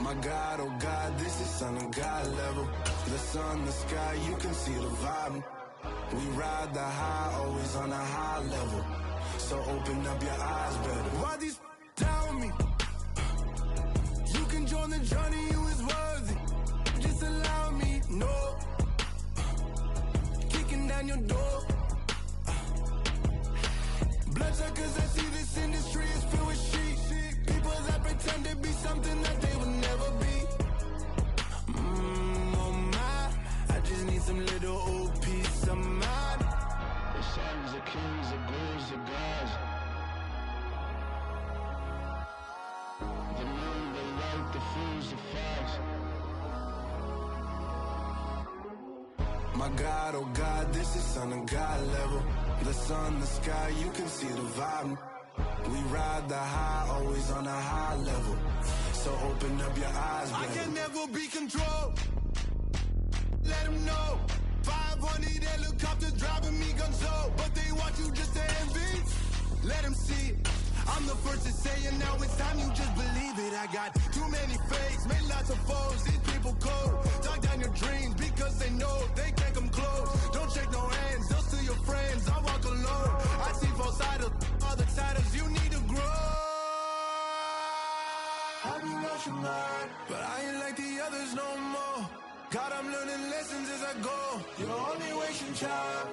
My God, oh God, this is Son of God level. The sun, the sky, you can see the vibe. We ride the high, always on a high level. So open up your eyes better. Why these tell me? You can join the journey, you is worthy. Just allow me, no. Kicking down your door. Bloodsuckers, I see this industry is filled with sheep. People that pretend to be something that they would never be. Oh my, I just need some little old peace of mind. The sons of kings, the ghouls, the gods. The moon, the light, the fools, the facts. My God, oh God, this is Son of God level. The sun, the sky, you can see the vibe. We ride the high, always on a high level. So open up your eyes, baby. I can never be controlled. Let them know. 500 helicopters driving me gonzo. But they want you just to envy. Let them see it. I'm the first to say it, now it's time you just believe it. I got too many fakes, made lots of foes. These people cold. Talk down your dreams because they know they can't come close. Don't shake no hands, they'll steal your friends. I walk alone. I see false idols, other titles. You need to grow. Have you lost your mind? But I ain't like the others no more. God, I'm learning lessons as I go. You're only wasting time.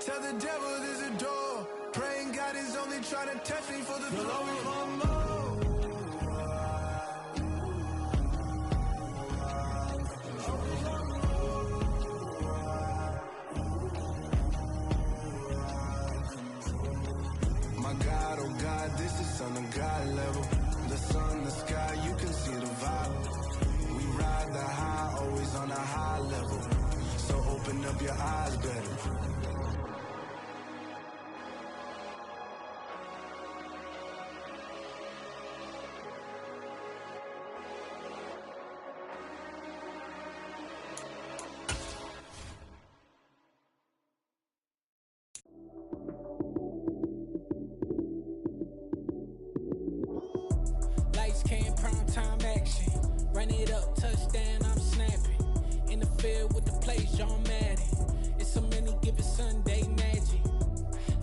Tell the devil there's a door. Praying God is only trying to test me for the glory of more. My God, oh God, this is Son of God level. The sun, the sky, you can see the vibe. We ride the high, always on a high level. So open up your eyes better. Lights came, prime time action. Run it up, touchdown, I'm snapping. In the field with the plays, John Madden. It's a many given Sunday magic.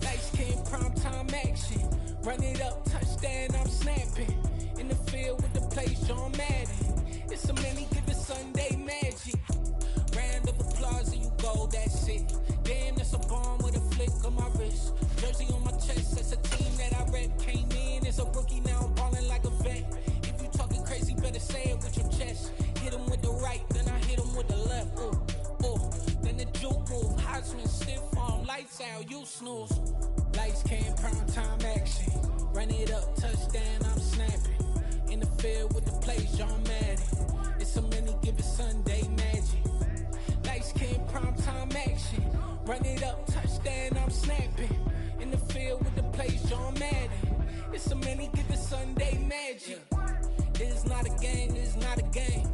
Lights came, prime time action. Run it up, touchdown, I'm snapping. In the field with the plays, John Madden. It's a many given Sunday magic. Round of applause and you go, that's it. Damn, that's a bomb with a flick on my wrist. Jersey on my chest, that's a team that I rep. Came in as a rookie, now I'm ballin' like a vet. If you talking crazy, better say it with your chest. Hit him with the right, then I hit him with the left. Then the juke move, Heisman, stiff arm, lights out, you snooze. Lights came, prime time action. Run it up, touchdown, I'm snapping. In the field with the plays, John Madden. It's a many given Sunday magic. Lights came, prime time action. Run it up, touchdown, I'm snapping. In the field with the plays, John Madden. It's a many given Sunday magic. It is not a game, it is not a game.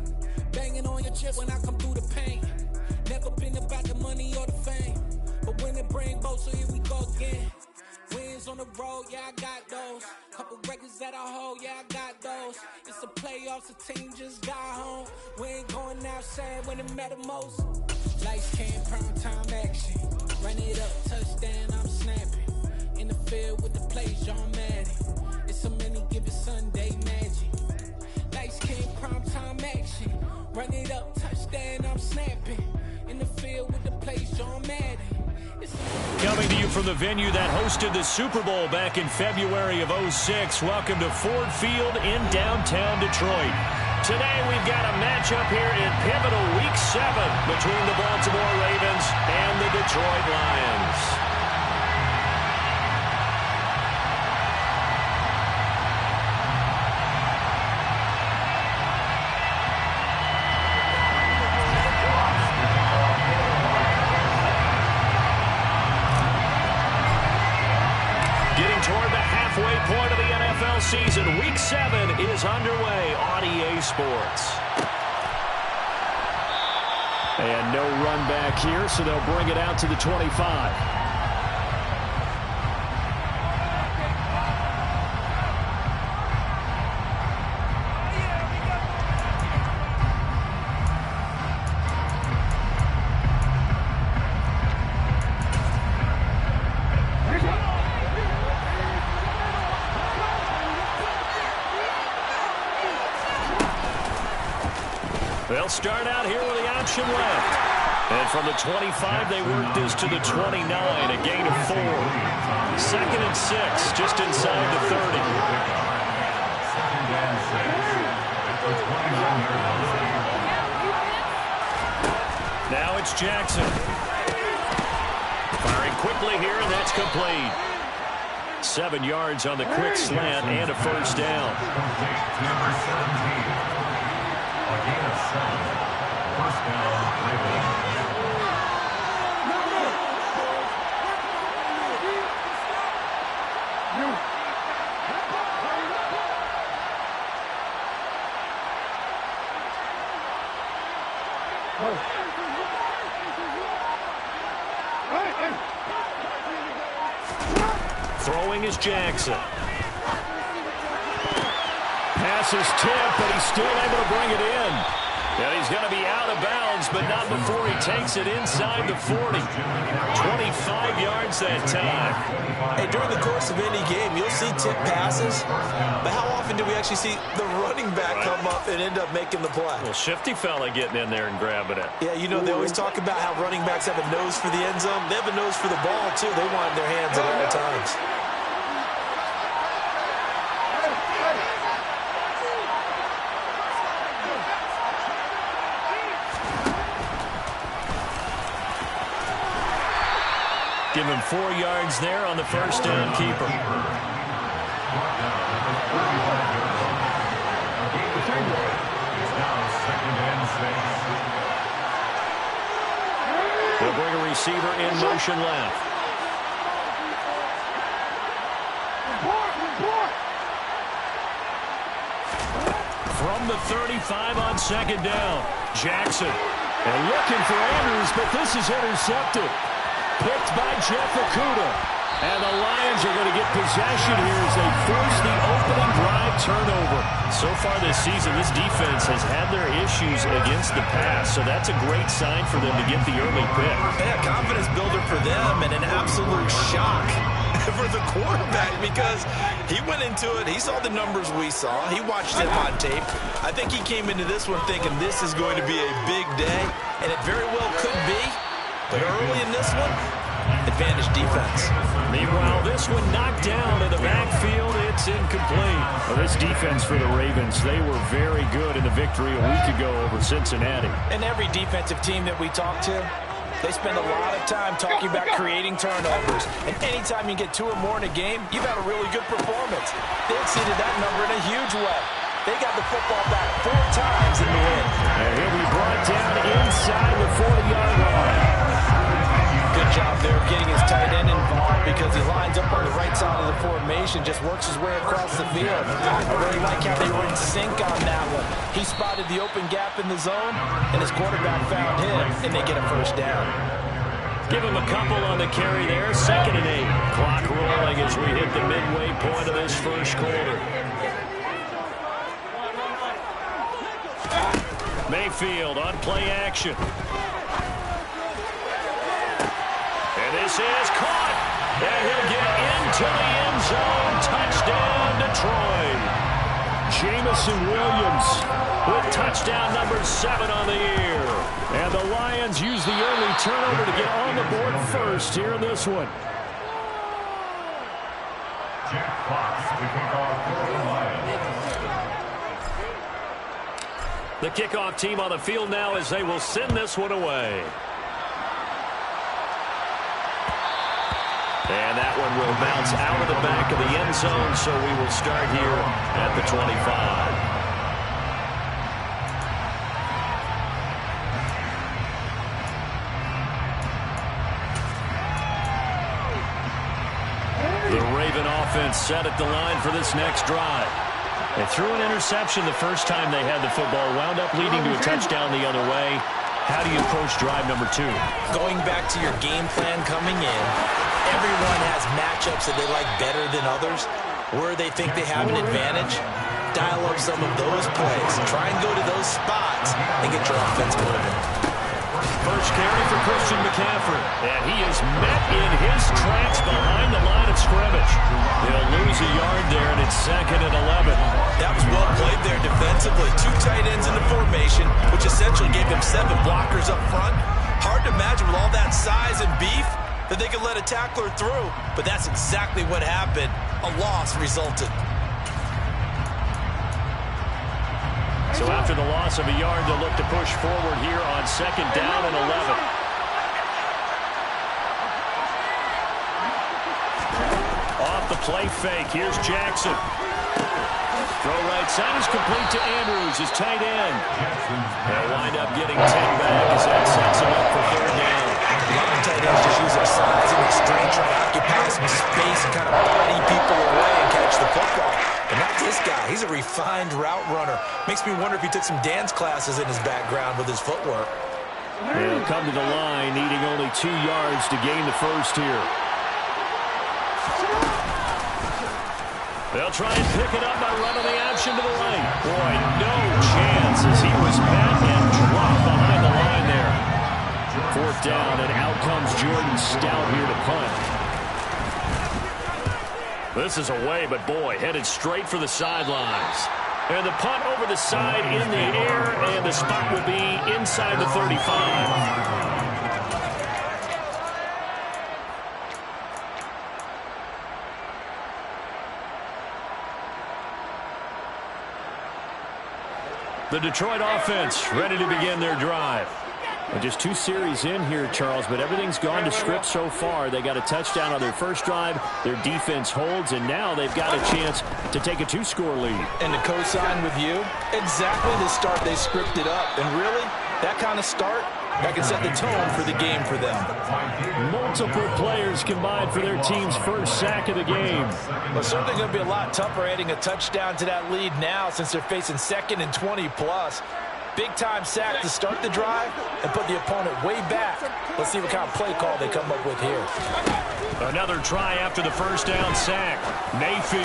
Banging on your chip when I come through the pain. Never been about the money or the fame. But when it bring both, so here we go again. Wins on the road, yeah, I got those. Couple records that I hold, yeah, I got those. It's the playoffs, the team just got home. We ain't going outside when it matter most. Lights came, prime time action. Run it up, touchdown, I'm snapping. In the field with the plays, John Madden. It's a many given Sunday magic. Lights came, prime time action. Run it up, touchdown, I'm snapping. In the field with the plays, John Madden. Coming to you from the venue that hosted the Super Bowl back in February of '06. Welcome to Ford Field in downtown Detroit. Today we've got a matchup here in pivotal Week 7 between the Baltimore Ravens and the Detroit Lions. Toward the halfway point of the NFL season, Week 7 is underway on EA Sports. And no run back here, so they'll bring it out to the 25. They'll start out here with the option left. And from the 25, they work this to the 29, a gain of 4. 2nd and 6, just inside the 30. Now it's Jackson. Firing quickly here, and that's complete. 7 yards on the quick slant and a first down. Number 17. A gain of 7. First down, Ravens. Throwing is Jackson. Pass is tipped, but he's still able to bring it in. And he's going to be out of bounds, but not before he takes it inside the 40. 25 yards that time. Hey, during the course of any game, you'll see tip passes, but how often do we actually see the running back come up and end up making the play? Well, shifty fella getting in there and grabbing it. Yeah, you know, they always talk about how running backs have a nose for the end zone. They have a nose for the ball, too. They want it in their hands at all times. Give him 4 yards there on the first down keeper. They'll bring a receiver in motion left. From the 35 on 2nd down, Jackson. And looking for Andrews, but this is intercepted. Picked by Jeff Okudah. And the Lions are going to get possession here as they force the opening drive turnover. So far this season, this defense has had their issues against the pass, so that's a great sign for them to get the early pick. Yeah, confidence builder for them and an absolute shock for the quarterback because he went into it. He saw the numbers we saw. He watched them on tape. I think he came into this one thinking this is going to be a big day, and it very well could be. But early in this one, advantage defense. Meanwhile, this one knocked down in the backfield. It's incomplete. Well, this defense for the Ravens, they were very good in the victory a week ago over Cincinnati. And every defensive team that we talk to, they spend a lot of time talking about creating turnovers. And anytime you get 2 or more in a game, you've had a really good performance. They exceeded that number in a huge way. They got the football back 4 times in the win. And he'll be brought down inside the 40-yard line. Good job there of getting his tight end involved because he lines up on the right side of the formation, just works his way across the field. I really like how they were in sync on that one. He spotted the open gap in the zone, and his quarterback found him, and they get a first down. Give him a couple on the carry there. 2nd and 8. Clock rolling as we hit the midway point of this first quarter. Mayfield on play action. And this is caught. And he'll get into the end zone. Touchdown, Detroit. Jamison Williams with touchdown number 7 on the year. And the Lions use the early turnover to get on the board first here in this one. Jack Fox, the kickoff for the Lions. The kickoff team on the field now as they will send this one away. And that one will bounce out of the back of the end zone, so we will start here at the 25. The Raven offense set at the line for this next drive. They threw an interception the first time they had the football, wound up leading to a touchdown the other way. How do you approach drive number 2? Going back to your game plan coming in, everyone has matchups that they like better than others, where they think they have an advantage. Dial up some of those plays. Try and go to those spots and get your offense moving. First carry for Christian McCaffrey. And he is met in his tracks behind the line of scrimmage. They'll lose a yard there, and it's 2nd and 11. That was well played there defensively. 2 tight ends in the formation, which essentially gave them 7 blockers up front. Hard to imagine with all that size and beef that they could let a tackler through. But that's exactly what happened. A loss resulted. So after the loss of a yard, they'll look to push forward here on 2nd down and 11. Off the play fake, here's Jackson. Throw right side is complete to Andrews, his tight end. They'll wind up getting 10 back as that sets him up for 3rd down. A lot of tight ends just use their size and their strength, try to occupy some space and kind of body people away and catch the football. But not this guy. He's a refined route runner. Makes me wonder if he took some dance classes in his background with his footwork. They'll come to the line, needing only 2 yards to gain the first here. They'll try and pick it up by running the option to the right. Boy, no chance as he was met and dropped behind the line there. 4th down, and out comes Jordan Stout here to punt. This is away, but boy, headed straight for the sidelines. And the punt over the side in the air, and the spot will be inside the 35. The Detroit offense ready to begin their drive. And just 2 series in here, Charles, but everything's gone to script so far. They got a touchdown on their first drive. Their defense holds, and now they've got a chance to take a 2-score lead. And to co-sign with you, exactly the start they scripted up. And really, that kind of start, that can set the tone for the game for them. Multiple players combined for their team's first sack of the game. Well, it's certainly going to be a lot tougher adding a touchdown to that lead now since they're facing 2nd and 20+. Big-time sack to start the drive and put the opponent way back. Let's see what kind of play call they come up with here. Another try after the first down sack. Mayfield.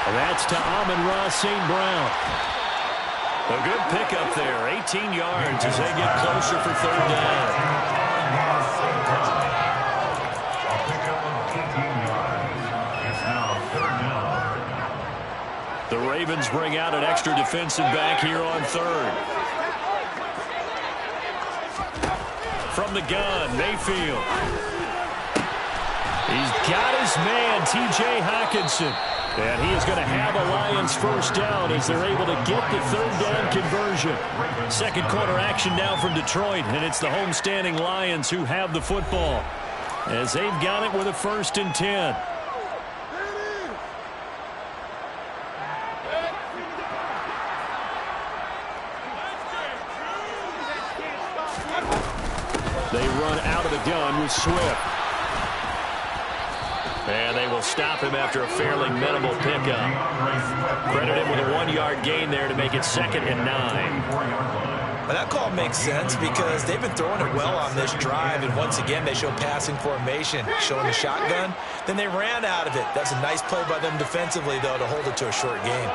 And that's to Amon-Ra St. Brown. A good pickup there. 18 yards as they get closer for 3rd down. The Ravens bring out an extra defensive back here on 3rd. From the gun, Mayfield. He's got his man, T.J. Hockenson. And he is going to have a Lions first down as they're able to get the 3rd down conversion. 2nd quarter action now from Detroit, and it's the homestanding Lions who have the football as they've got it with a 1st and 10. They run out of the gun with Swift. And they will stop him after a fairly minimal pickup. Credit him with a 1-yard gain there to make it 2nd and 9. Well, that call makes sense because they've been throwing it well on this drive, and once again they show passing formation, showing the shotgun. Then they ran out of it. That's a nice play by them defensively, though, to hold it to a short gain.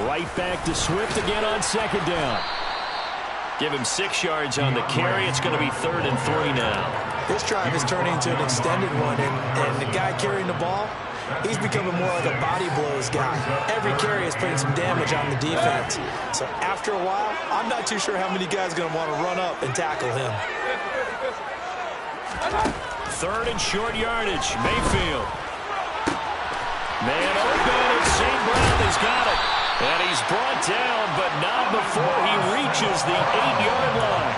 Right back to Swift again on 2nd down. Give him 6 yards on the carry. It's going to be 3rd and 3 now. This drive is turning into an extended one, and the guy carrying the ball, he's becoming more like a body blows guy. Every carry is putting some damage on the defense. So after a while, I'm not too sure how many guys are going to want to run up and tackle him. 3rd and short yardage. Mayfield. Man open, and St. Brown has got it. And he's brought down, but not before he reaches the 8-yard line.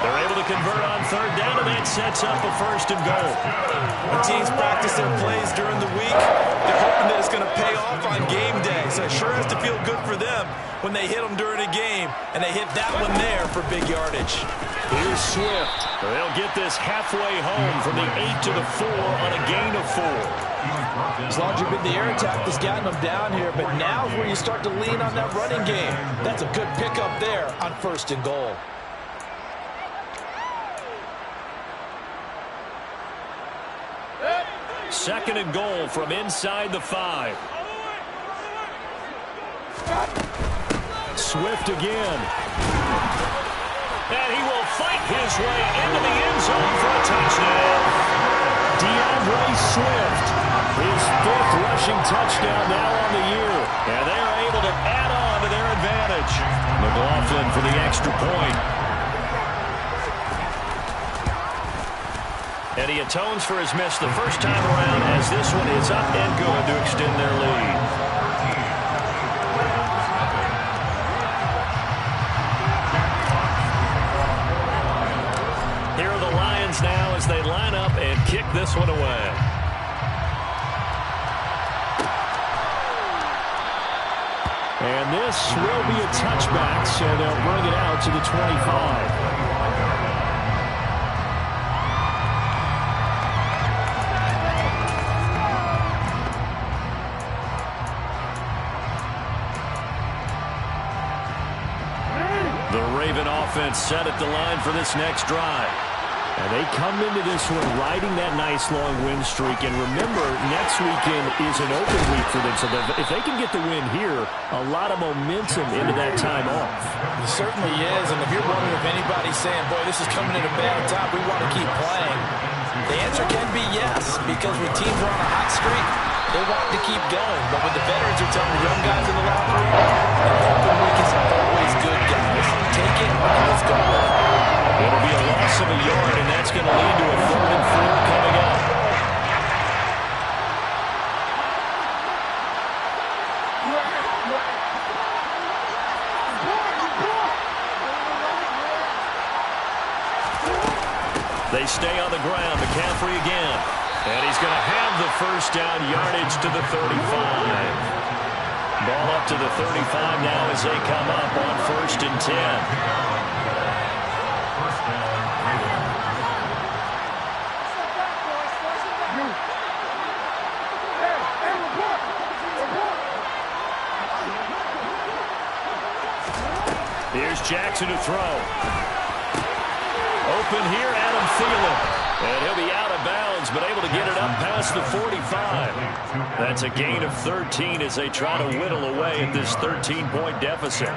They're able to convert on 3rd down, and that sets up a 1st and goal. When teams practice their plays during the week, they're hoping that it's going to pay off on game day. So it sure has to feel good for them when they hit them during a game, and they hit that one there for big yardage. Here's Swift. They'll get this halfway home from the 8 to the 4 on a gain of 4. As long as you've been the air attack that's gotten them down here, but now is where you start to lean on that running game. That's a good pickup there on 1st and goal. Second and goal from inside the 5. Swift again. And he his way into the end zone for a touchdown. DeAndre Swift, his 5th rushing touchdown now on the year. And they are able to add on to their advantage. McLaughlin for the extra point. And he atones for his miss the first time around as this one is up and good to extend their lead. Here are the Lions now as they line up and kick this one away. And this will be a touchback, so they'll bring it out to the 25. Offense set at the line for this next drive. And they come into this one riding that nice long win streak. And remember, next weekend is an open week for them. So if they can get the win here, a lot of momentum into that time off. It certainly is. And if you're wondering if anybody's saying, boy, this is coming at a bad time, we want to keep playing, the answer can be yes. Because when teams are on a hot streak, they want to keep going. But when the veterans are telling the young guys in the locker room, an open week is always good, guys. Take it and let's go with it. It'll be a loss of a yard, and that's going to lead to a 3rd and 4 coming up. They stay on the ground. McCaffrey again. And he's going to have the first down yardage to the 35. Ball up to the 35 now as they come up on 1st and 10. Here's Jackson to throw. Open here, Adam Thielen. And he'll be out of bounds, but able to get it up past the 45. That's a gain of 13 as they try to whittle away at this 13-point deficit.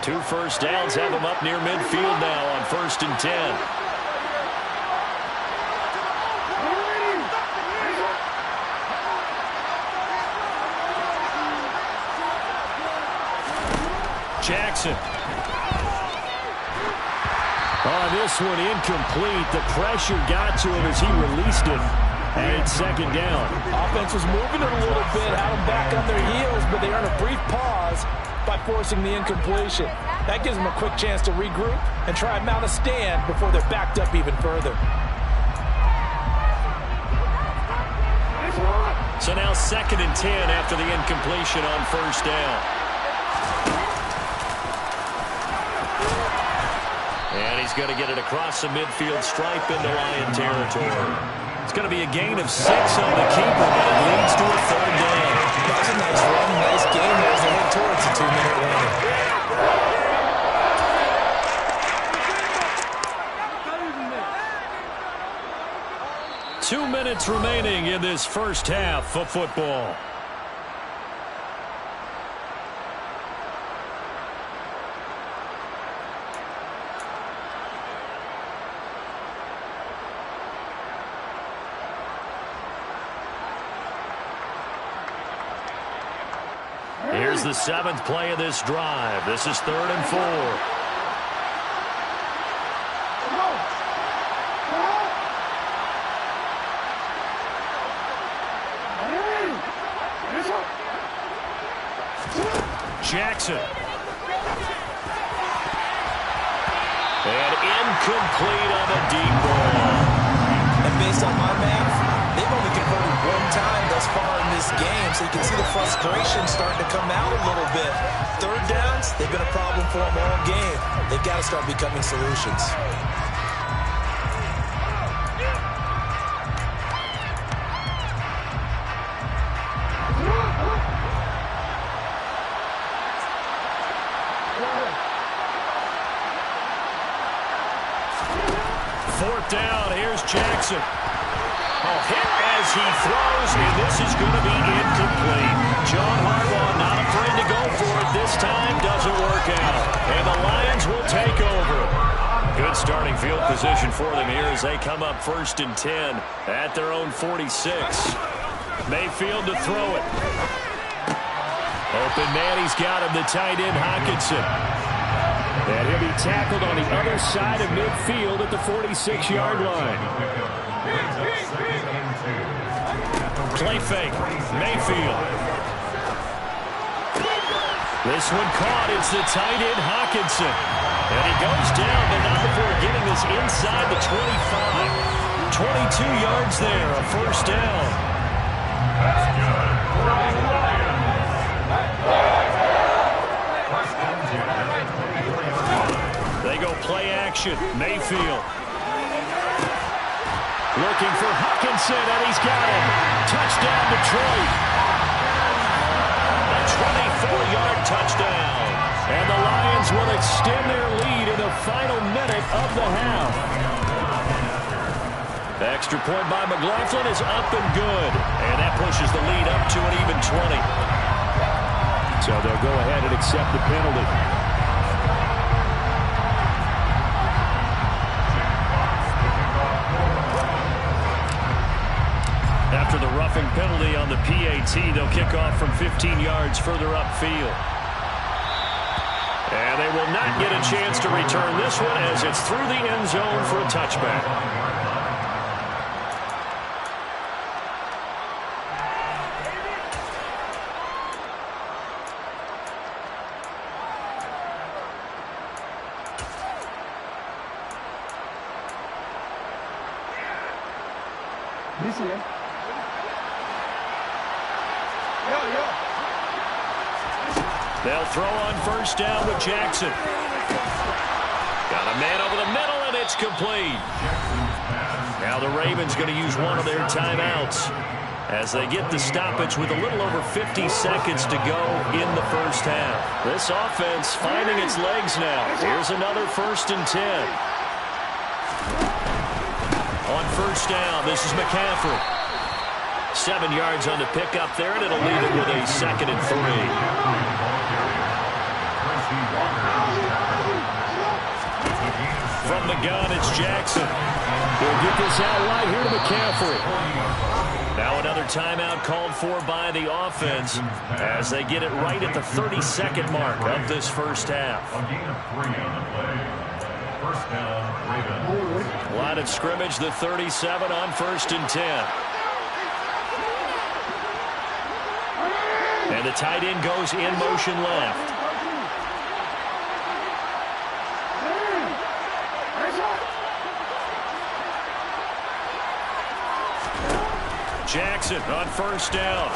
2 first downs have them up near midfield now on 1st and 10. Jackson. On this one, incomplete. The pressure got to him as he released it. And it's 2nd down. Offense was moving it a little bit, had them back on their heels, but they earned a brief pause by forcing the incompletion. That gives them a quick chance to regroup and try and mount a stand before they're backed up even further. So now 2nd and 10 after the incompletion on 1st down. And he's going to get it across the midfield stripe into Lion territory. It's going to be a gain of 6 on the keeper, but it leads to a 3rd down. That's a nice run, nice game there as they head towards a 2-minute warning. 2 minutes remaining in this first half of football. Here's the 7th play of this drive. This is 3rd and 4. Jackson. And incomplete on the deep ball. And based on my math, they've only converted 1 time thus far in this game, so you can see the frustration starting to come out a little bit. 3rd downs, they've been a problem for them all game. They've got to start becoming solutions. Down, here's Jackson. Hit as he throws, and this is going to be incomplete. John Harbaugh not afraid to go for it this time, doesn't work out. And the Lions will take over. Good starting field position for them here as they come up 1st and 10 at their own 46. Mayfield to throw it. Open man, he's got him, the tight end Hawkinson. And he'll be tackled on the other side of midfield at the 46-yard line. Play fake, Mayfield. This one caught, it's the tight end Hawkinson. And he goes down, but not before getting this inside the 25. 22 yards there, a 1st down. That's good. They go play action. Mayfield. Looking for Hawkinson, and he's got him. Touchdown, Detroit. A 24-yard touchdown. And the Lions will extend their lead in the final minute of the half. The extra point by McLaughlin is up and good. And that pushes the lead up to an even 20. So they'll go ahead and accept the penalty. After the roughing penalty on the PAT, they'll kick off from 15 yards further upfield. And they will not get a chance to return this one as it's through the end zone for a touchback. They'll throw on 1st down with Jackson. Got a man over the middle, and it's complete. Now the Ravens going to use one of their timeouts as they get the stoppage with a little over 50 seconds to go in the 1st half. This offense finding its legs now. Here's another 1st and 10. On 1st down, this is McCaffrey. 7 yards on the pickup there, and it'll leave it with a 2nd and 3. From the gun, it's Jackson. He'll get this out right here to McCaffrey. Now another timeout called for by the offense as they get it right at the 32nd mark of this 1st half. Line of scrimmage, the 37 on 1st and 10. And the tight end goes in motion left. Jackson on 1st down.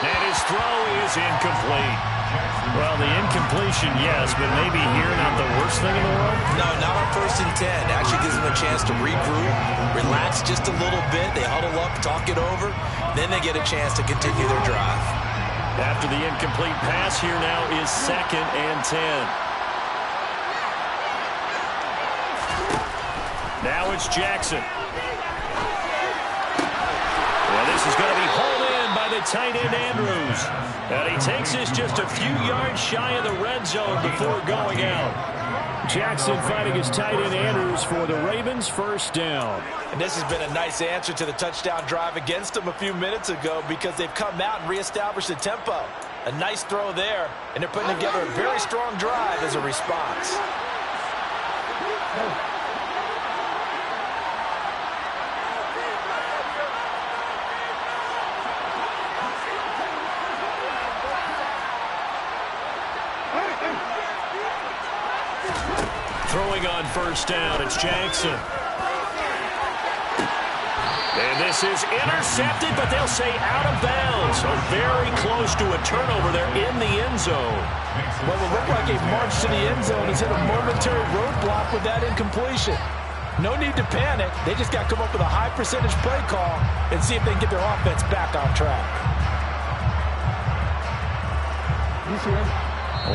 And his throw is incomplete. Well, the incompletion, yes, but maybe here not the worst thing in the world? No, not on 1st and 10. Actually gives them a chance to regroup, relax just a little bit. They huddle up, talk it over. Then they get a chance to continue their drive. After the incomplete pass, here now is 2nd and 10. Now it's Jackson. Well, this is going to be hauled in by the tight end Andrews. And he takes this just a few yards shy of the red zone before going out. Jackson fighting his tight end Andrews for the Ravens' 1st down. And this has been a nice answer to the touchdown drive against them a few minutes ago because they've come out and reestablished the tempo. A nice throw there, and they're putting together a very strong drive as a response. Throwing on 1st down, it's Jackson. And this is intercepted, but they'll say out of bounds. So very close to a turnover there in the end zone. Well, it looked like a march to the end zone has hit a momentary roadblock with that incompletion. No need to panic. They just got to come up with a high percentage play call and see if they can get their offense back on track.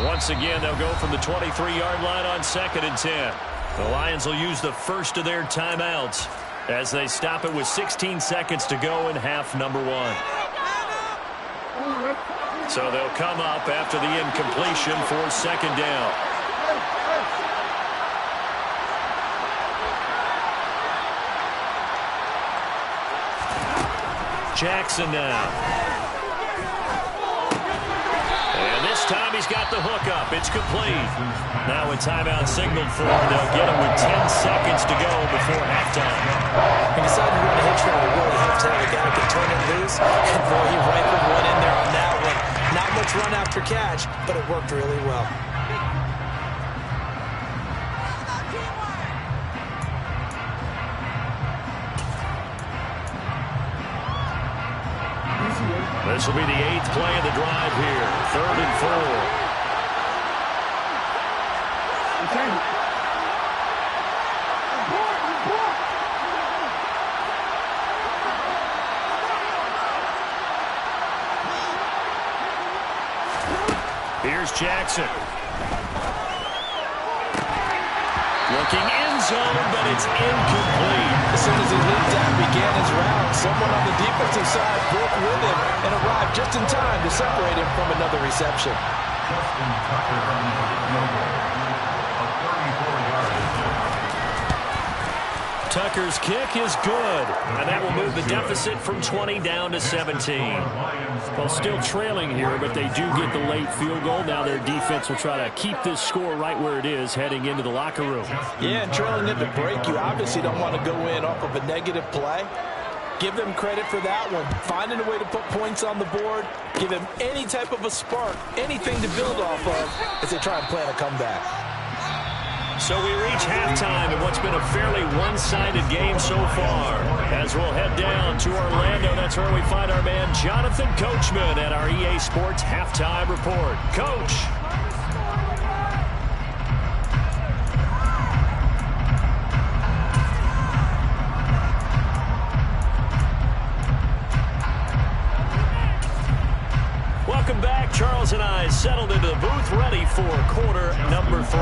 Once again, they'll go from the 23-yard line on 2nd and 10. The Lions will use the first of their timeouts as they stop it with 16 seconds to go in half number 1. So they'll come up after the incompletion for 2nd down. Jackson now. And this time he's got the hook up. It's complete. Now with timeout signaled for, they'll get him with 10 seconds to go before halftime. He decided to run a hitch route really hit the guy could turn it loose. And boy, he rifled one in there on that one. Not much run after catch, but it worked really well. This will be the 8th play of the drive here. 3rd and 4. Here's Jackson. Looking end zone, but it's incomplete. As soon as he leaped out and began his round, someone on the defensive side broke with him and arrived just in time to separate him from another reception. Justin Tucker on the field goal. A 34-yard. Tucker's kick is good, and that will move the deficit from 20 down to 17. Well, still trailing here, but they do get the late field goal. Now their defense will try to keep this score right where it is heading into the locker room. Yeah, and trailing at the break, you obviously don't want to go in off of a negative play. Give them credit for that one. Finding a way to put points on the board, give them any type of a spark, anything to build off of as they try and plan a comeback. So we reach halftime in what's been a fairly one-sided game so far. As we'll head down to Orlando, that's where we find our man Jonathan Coachman at our EA Sports Halftime Report. Coach. Welcome back. Charles and I settled into the booth, ready for quarter number 3.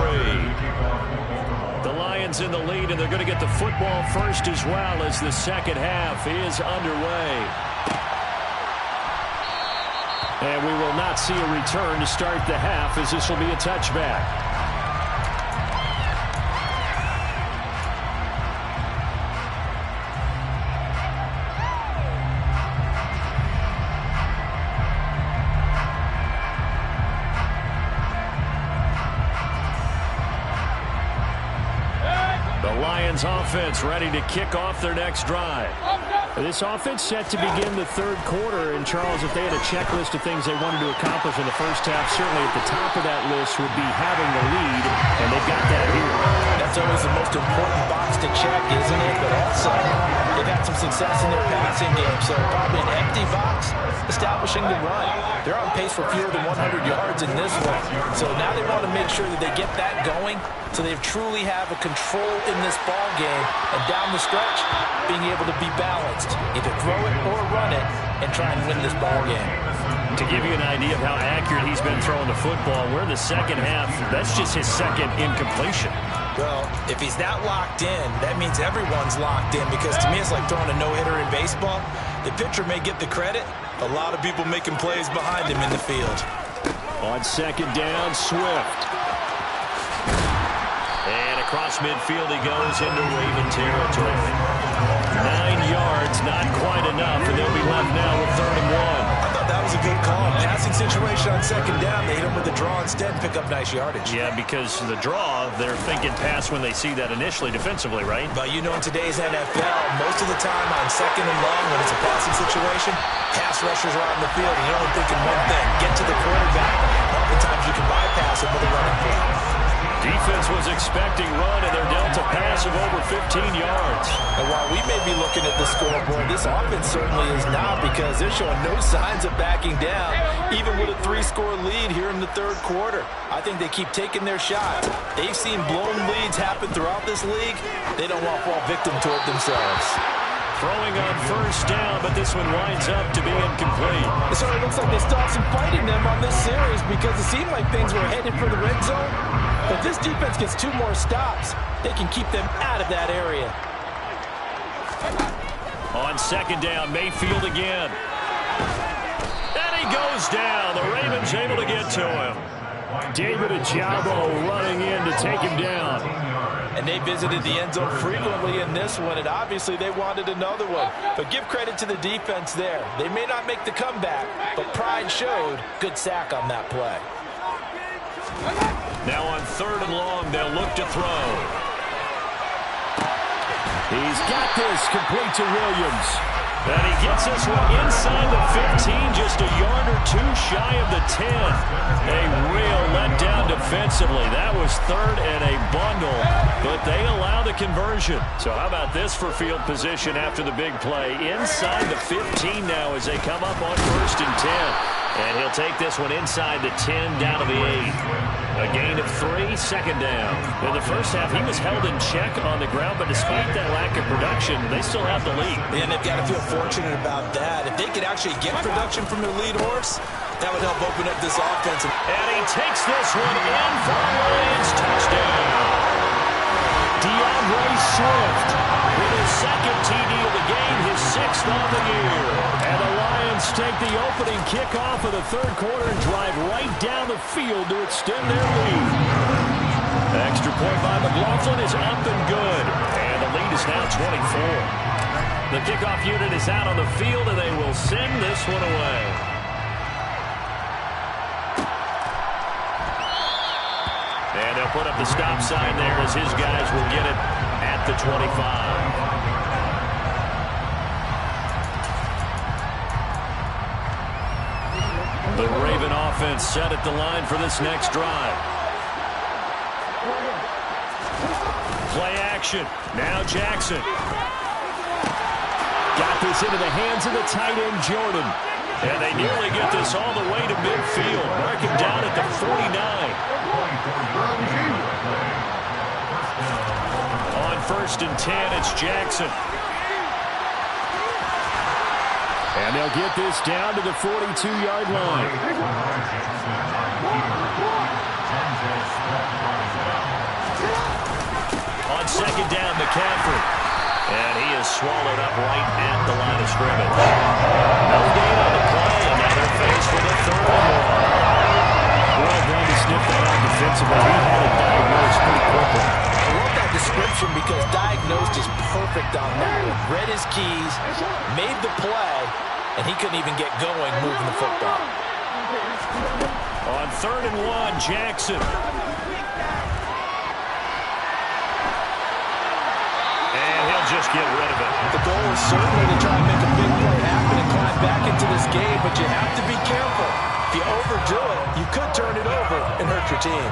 The Lions in the lead, and they're going to get the football first as well as the second half is underway. And we will not see a return to start the half, as this will be a touchback. Offense ready to kick off their next drive. This offense set to begin the 3rd quarter, and Charles, if they had a checklist of things they wanted to accomplish in the first half, certainly at the top of that list would be having the lead, and they've got that here. That's always the most important box to check, isn't it? But also, they've had some success in their passing game, so probably an empty box establishing the run. They're on pace for fewer than 100 yards in this one, so now they want to make sure that they get that going so they truly have a control in this ball game, and down the stretch, being able to be balanced, either throw it or run it, and try and win this ball game. To give you an idea of how accurate he's been throwing the football, we're in the second half. That's just his second incompletion. Well, if he's that locked in, that means everyone's locked in, because to me it's like throwing a no-hitter in baseball. The pitcher may get the credit, a lot of people making plays behind him in the field. On second down, Swift. And across midfield he goes into Raven territory. 9 yards, not quite enough, and they'll be left now with 3rd and 1. I thought that was a good call. Passing situation on second down, they hit him with the draw instead and pick up nice yardage. Yeah, because the draw, they're thinking pass when they see that initially defensively, right? But you know, in today's NFL, most of the time on second and long, when it's a passing situation, pass rushers are out in the field, and you're only thinking one thing: get to the quarterback. Oftentimes you can bypass him with a running play. Defense was expecting run, and they're dealt a pass of over 15 yards. And while we may be looking at the scoreboard, this offense certainly is not, because they're showing no signs of backing down, even with a 3-score lead here in the 3rd quarter. I think they keep taking their shots. They've seen blown leads happen throughout this league. They don't want to fall victim to it themselves. Throwing on first down, but this one winds up to be incomplete. It certainly looks like they still have some fight in them on this series, because it seemed like things were headed for the red zone. But this defense gets 2 more stops, they can keep them out of that area. On second down, Mayfield again. And he goes down. The Ravens able to get to him. David Ajabo running in to take him down. And they visited the end zone frequently in this one, and obviously they wanted another one. But give credit to the defense there. They may not make the comeback, but pride showed. Good sack on that play. Now on 3rd and long, they'll look to throw. He's got this complete to Williams. And he gets this one inside the 15, just a yard or two shy of the 10. A real letdown defensively. That was 3rd and a bundle, but they allow the conversion. So how about this for field position after the big play? Inside the 15 now as they come up on 1st and 10. And he'll take this one inside the 10 down to the 8. A gain of 3, 2nd down. In the first half, he was held in check on the ground, but despite that lack of production, they still have the lead. And they've got to feel fortunate about that. If they could actually get production from their lead horse, that would help open up this offense. And he takes this one in for a Lions touchdown. DeAndre Swift with his 2nd TD of the game, his 6th on the year. And the Lions take the opening kickoff of the 3rd quarter and drive right down the field to extend their lead. The extra point by McLaughlin is up and good. And the lead is now 24. The kickoff unit is out on the field, and they will send this one away. And they'll put up the stop sign there as his guys will get it at the 25. The Raven offense set at the line for this next drive. Play action. Now Jackson. Got this into the hands of the tight end, Jordan. And they nearly get this all the way to midfield. Mark him down at the 49. On 1st and 10, it's Jackson. And they'll get this down to the 42-yard line. On 2nd down, McCaffrey. And he is swallowed up right at the line of scrimmage. No gain on the play, and now they're faced with a 3rd and 1. Well done to sniff that out defensively. He had it diagnosed pretty quickly. I love that description because diagnosed is perfect on that. Read his keys, made the play, and he couldn't even get going moving the football. On 3rd and 1, Jackson. And he'll just get rid of it. The goal is certainly to try and make a big play happen and climb back into this game, but you have to be careful. If you overdo it, you could turn it over and hurt your team.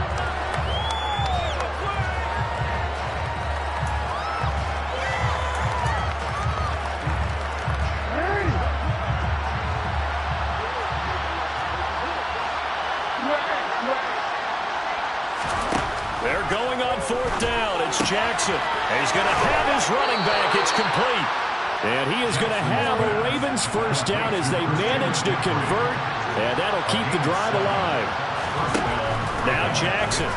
They're going on 4th down. It's Jackson. And he's going to have his running back. It's complete. And he is going to have a Ravens 1st down as they manage to convert. And that'll keep the drive alive. Now Jackson.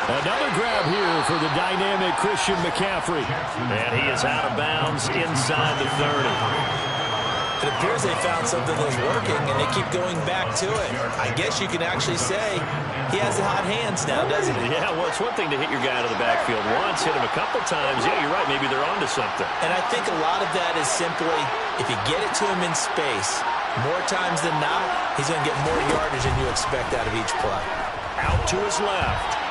Another grab here for the dynamic Christian McCaffrey. And he is out of bounds inside the 30. It appears they found something that's working, and they keep going back to it. I guess you can actually say he has the hot hands now, doesn't he? Yeah, well, it's one thing to hit your guy out of the backfield once, hit him a couple times. Yeah, you're right. Maybe they're onto something. And I think a lot of that is simply if you get it to him in space, more times than not, he's going to get more yardage than you expect out of each play. Out to his left.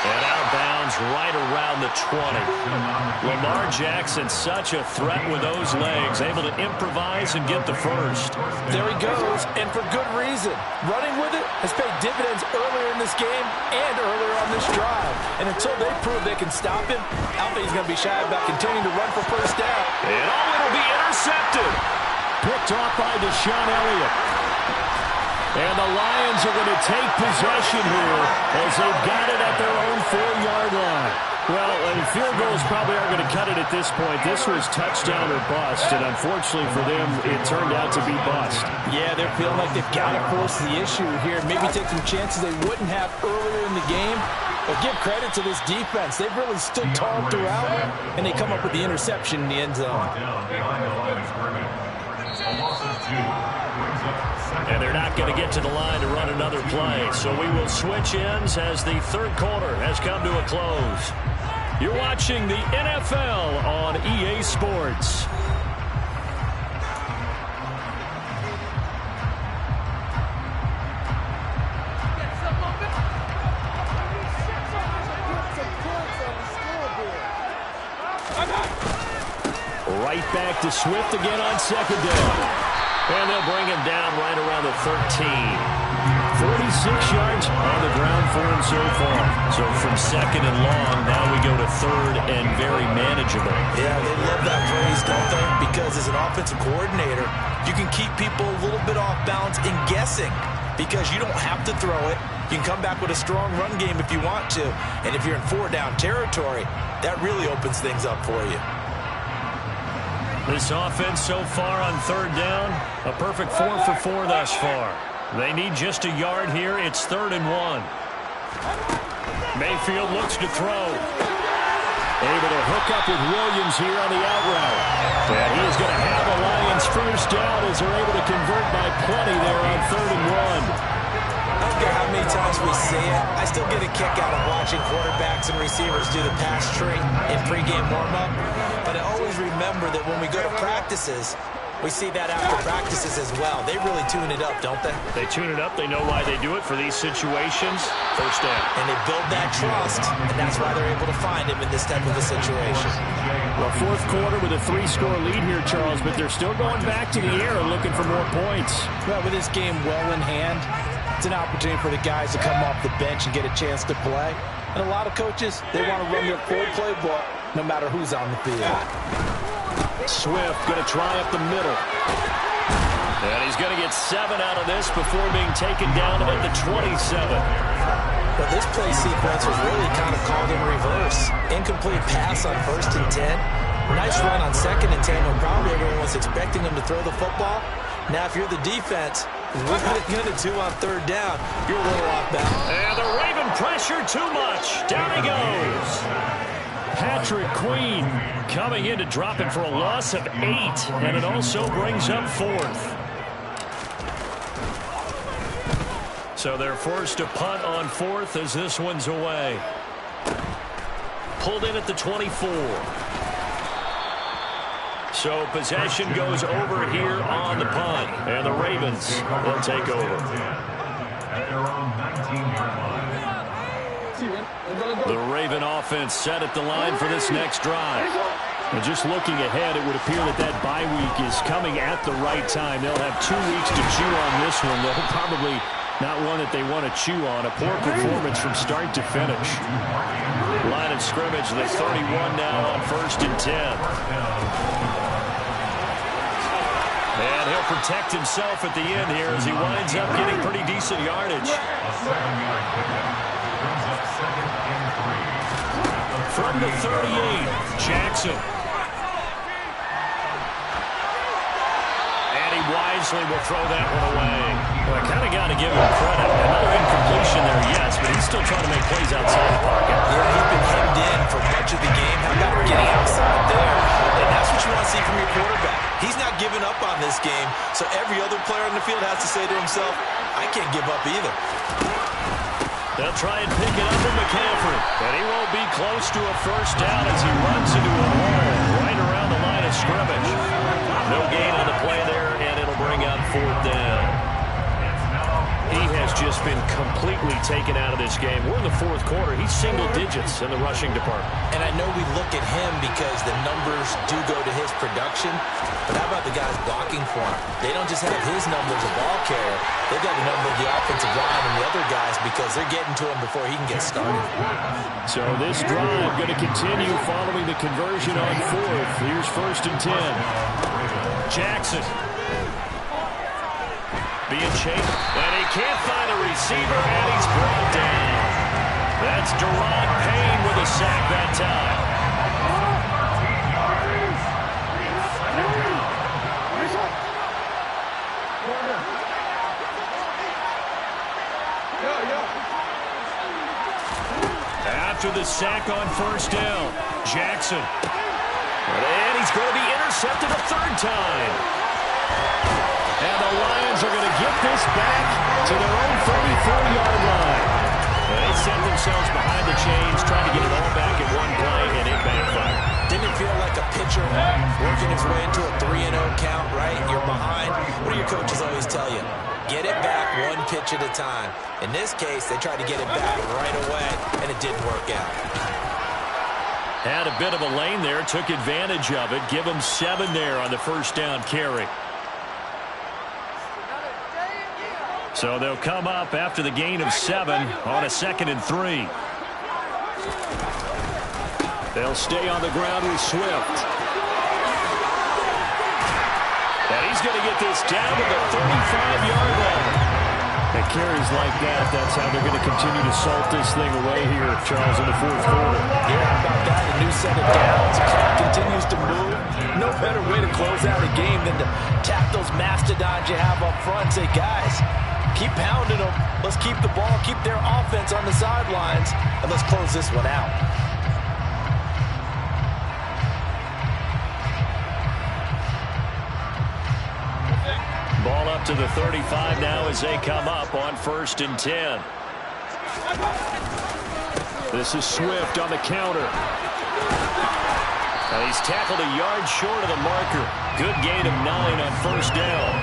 And out of bounds right around the 20. Lamar Jackson, such a threat with those legs, able to improvise and get the 1st. There he goes, and for good reason. Running with it has paid dividends earlier in this game and earlier on this drive. And until they prove they can stop him, I don't think he's going to be shy about continuing to run for 1st down. And it'll be intercepted. Picked off by Deshaun Elliott. And the Lions are going to take possession here as they've got it at their own 4-yard line. Well, and field goals probably aren't going to cut it at this point. This was touchdown or bust, and unfortunately for them, it turned out to be bust. Yeah, they're feeling like they've got to force the issue here. Maybe take some chances they wouldn't have earlier in the game. But give credit to this defense. They've really stood tall throughout, and they come up with the interception in the end zone. Down behind the line of scrimmage. A loss of 2 brings up And they're not going to get to the line to run another play. So we will switch ends as the third quarter has come to a close. You're watching the NFL on EA Sports. Right back to Swift again on second down. And they'll bring him down right around the 13. 46 yards on the ground for him so far. So from second and long, now we go to third and very manageable. Yeah, they love that phrase, don't they? Because as an offensive coordinator, you can keep people a little bit off balance and guessing because you don't have to throw it. You can come back with a strong run game if you want to. And if you're in four-down territory, that really opens things up for you. This offense so far on third down, a perfect 4 for 4 thus far. They need just a yard here. It's 3rd and 1. Mayfield looks to throw. Able to hook up with Williams here on the out route. And he is going to have a Lions first down as they're able to convert by plenty there on 3rd and 1. I don't care how many times we see it, I still get a kick out of watching quarterbacks and receivers do the pass tree in pregame warm-up. But I always remember that when we go to practices, we see that after practices as well. They really tune it up, don't they? They tune it up. They know why they do it for these situations. First down. And they build that trust, and that's why they're able to find him in this type of a situation. Well, fourth quarter with a 3-score lead here, Charles, but they're still going back to the air and looking for more points. Well, with this game well in hand, it's an opportunity for the guys to come off the bench and get a chance to play. And a lot of coaches, they want to run their full playbook no matter who's on the field. Swift going to try up the middle. And he's going to get 7 out of this before being taken down at the 27. But this play sequence was really kind of called in reverse. Incomplete pass on 1st and 10. Nice run on 2nd and 10 when probably everyone was expecting him to throw the football. Now, if you're the defense, what are you going to do on 3rd down? You're a little off balance. And the Raven pressure too much. Down he goes. Patrick Queen coming in to drop it for a loss of 8. And it also brings up 4th. So they're forced to punt on 4th as this one's away. Pulled in at the 24. So possession goes over here on the punt. And the Ravens will take over. The Raven offense set at the line for this next drive. And just looking ahead, it would appear that that bye week is coming at the right time. They'll have 2 weeks to chew on this one. They'll probably not one that they want to chew on. A poor performance from start to finish. Line of scrimmage, the 31 now on 1st and 10. And he'll protect himself at the end here as he winds up getting pretty decent yardage. From the 38, Jackson. And he wisely will throw that one away. Well, I kind of got to give him credit. Another incompletion there, yes, but he's still trying to make plays outside the pocket. Yeah, he's been hemmed in for much of the game. How about getting outside there? And that's what you want to see from your quarterback. He's not giving up on this game, so every other player on the field has to say to himself, I can't give up either. They'll try and pick it up from McCaffrey. And he won't be close to a first down as he runs into a wall right around the line of scrimmage. No gain on the play there, and it'll bring up 4th down. He has just been completely taken out of this game. We're in the 4th quarter. He's single digits in the rushing department. And I know we look at him because the numbers do go to his production. But how about the guys blocking for him? They don't just have his number as a ball carrier. They've got the number of the offensive line and the other guys because they're getting to him before he can get started. So this drive going to continue following the conversion on 4th. Here's 1st and 10. Jackson. Being chased, and he can't find a receiver, and he's brought down. That's Deron Payne with a sack that time. After the sack on 1st down, Jackson. And he's going to be intercepted a 3rd time. And the Lions are going to get get this back to their own 34-yard line. They set themselves behind the chains, trying to get it all back in one play, and it backfired. Didn't it feel like a pitcher working his way into a 3-0 count, right? You're behind. What do your coaches always tell you? Get it back one pitch at a time. In this case, they tried to get it back right away, and it didn't work out. Had a bit of a lane there, took advantage of it. Give them 7 there on the first down carry. So they'll come up after the gain of 7 on a 2nd and 3. They'll stay on the ground with Swift. And he's going to get this down to the 35-yard line. At carries like that, that's how they're going to continue to salt this thing away here, Charles, in the fourth quarter. Yeah, how about that? A new set of downs. Clock continues to move. No better way to close out a game than to tap those mastodons you have up front. Say, guys, keep pounding them. Let's keep the ball, keep their offense on the sidelines, and let's close this one out. Ball up to the 35 now as they come up on 1st and 10. This is Swift on the counter. And he's tackled a yard short of the marker. Good gain of 9 on 1st down.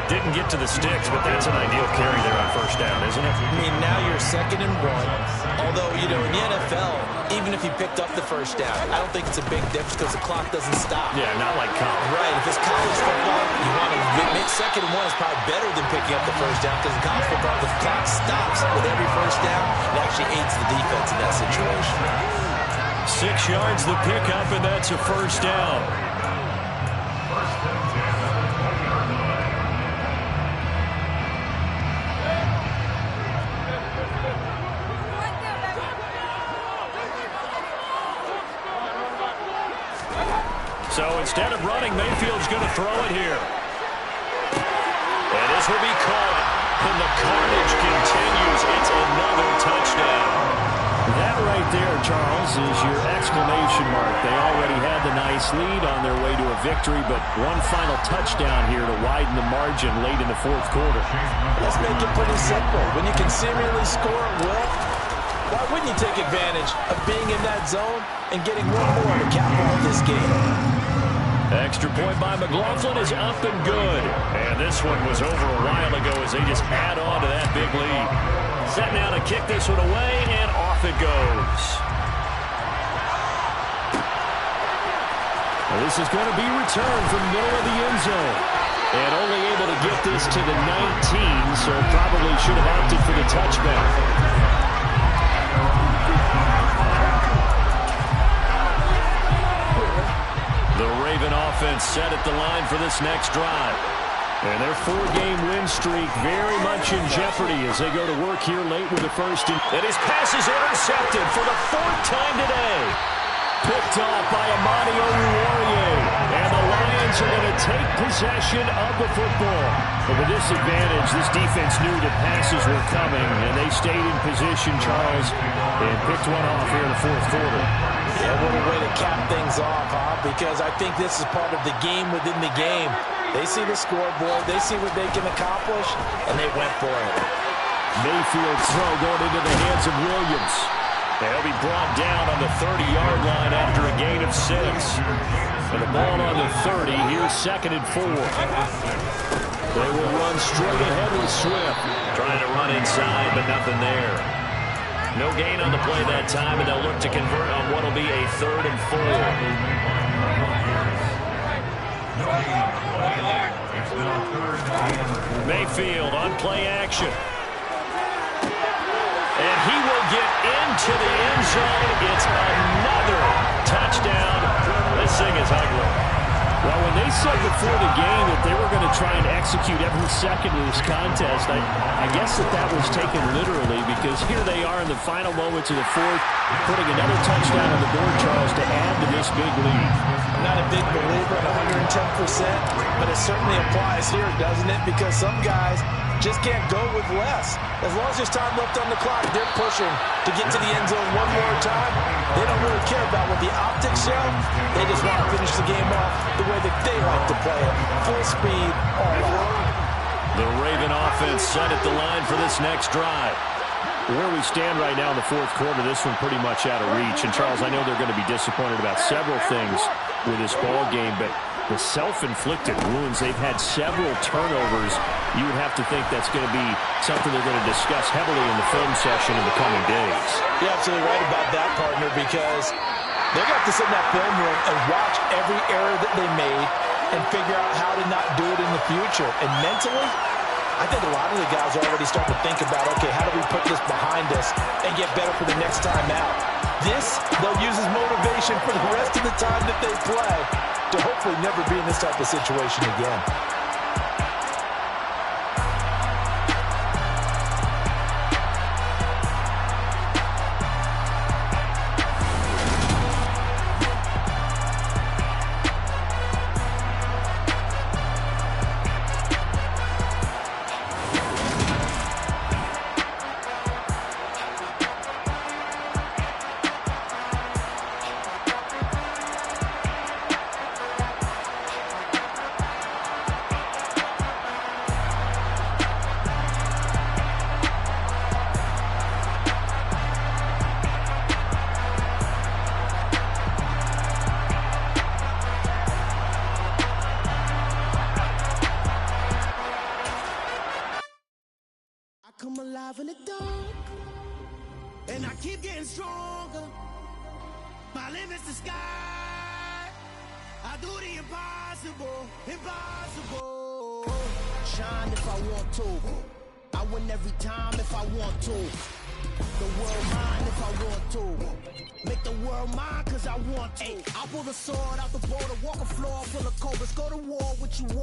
Didn't get to the sticks, but that's an ideal carry there on 1st down, isn't it? I mean, now you're 2nd and 1. Although, you know, in the NFL, even if you picked up the 1st down, I don't think it's a big difference because the clock doesn't stop. Yeah, not like college. Right. If it's college football, you want to make 2nd and 1 is probably better than picking up the 1st down because in college football, the clock stops with every 1st down. It actually aids the defense in that situation. 6 yards the pickup, and that's a 1st down. So instead of running, Mayfield's going to throw it here. And this will be caught. And the carnage continues. It's another touchdown. That right there, Charles, is your exclamation mark. They already had the nice lead on their way to a victory, but one final touchdown here to widen the margin late in the fourth quarter. Let's make it pretty simple. When you can seemingly score at will, why wouldn't you take advantage of being in that zone and getting one more to cap off this game? Extra point by McLaughlin is up and good. And this one was over a while ago as they just add on to that big lead. Set now to kick this one away, and off it goes. Well, this is going to be returned from the middle of the end zone. And only able to get this to the 19, so probably should have opted for the touchback. The Raven offense set at the line for this next drive. And their 4-game win streak very much in jeopardy as they go to work here late with the first. And his pass is intercepted for the 4th time today. Picked off by Amani Oruwariye. And the Lions are going to take possession of the football. But with this advantage, this defense knew that passes were coming, and they stayed in position, Charles, and picked one off here in the fourth quarter. Yeah, what a way to cap things off, huh? Because I think this is part of the game within the game. They see the scoreboard, they see what they can accomplish, and they went for it. Mayfield throw going into the hands of Williams. They'll be brought down on the 30-yard line after a gain of 6. And the ball on the 30, here's 2nd and 4. They will run straight ahead with Swift. Trying to run inside, but nothing there. No gain on the play that time, and they'll look to convert on what will be a 3rd and 4. Mayfield on play action. And he will get into the end zone. It's another touchdown. This thing is ugly. Well, when they said before the game that they were going to try and execute every second of this contest, I guess that was taken literally, because here they are in the final moments of the fourth, putting another touchdown on the board, Charles, to add to this big lead. I'm not a big believer at 110%, but it certainly applies here, doesn't it? Because some guys just can't go with less. As long as there's time left on the clock, they're pushing to get to the end zone one more time. They don't really care about what the optics show. They just want to finish the game off the way that they like to play it. Full speed, all out. The Raven offense set at the line for this next drive. Where we stand right now in the fourth quarter, this one pretty much out of reach. And, Charles, I know they're going to be disappointed about several things with this ball game, but the self-inflicted wounds, they've had several turnovers. You would have to think that's going to be something they're going to discuss heavily in the film session in the coming days. You're absolutely right about that, partner, because they're going to have to sit in that film room and watch every error that they made and figure out how to not do it in the future. And mentally, I think a lot of the guys are already starting to think about, okay, how do we put this behind us and get better for the next time out? This, they'll use as motivation for the rest of the time that they play to hopefully never be in this type of situation again. Come alive in the dark, and I keep getting stronger. My limit's the sky. I do the impossible, impossible. Shine if I want to. I win every time if I want to. The world mine if I want to. Make the world mine cause I want to. Ay, I pull the sword out the border, walk a floor full of cobras, go to war with you.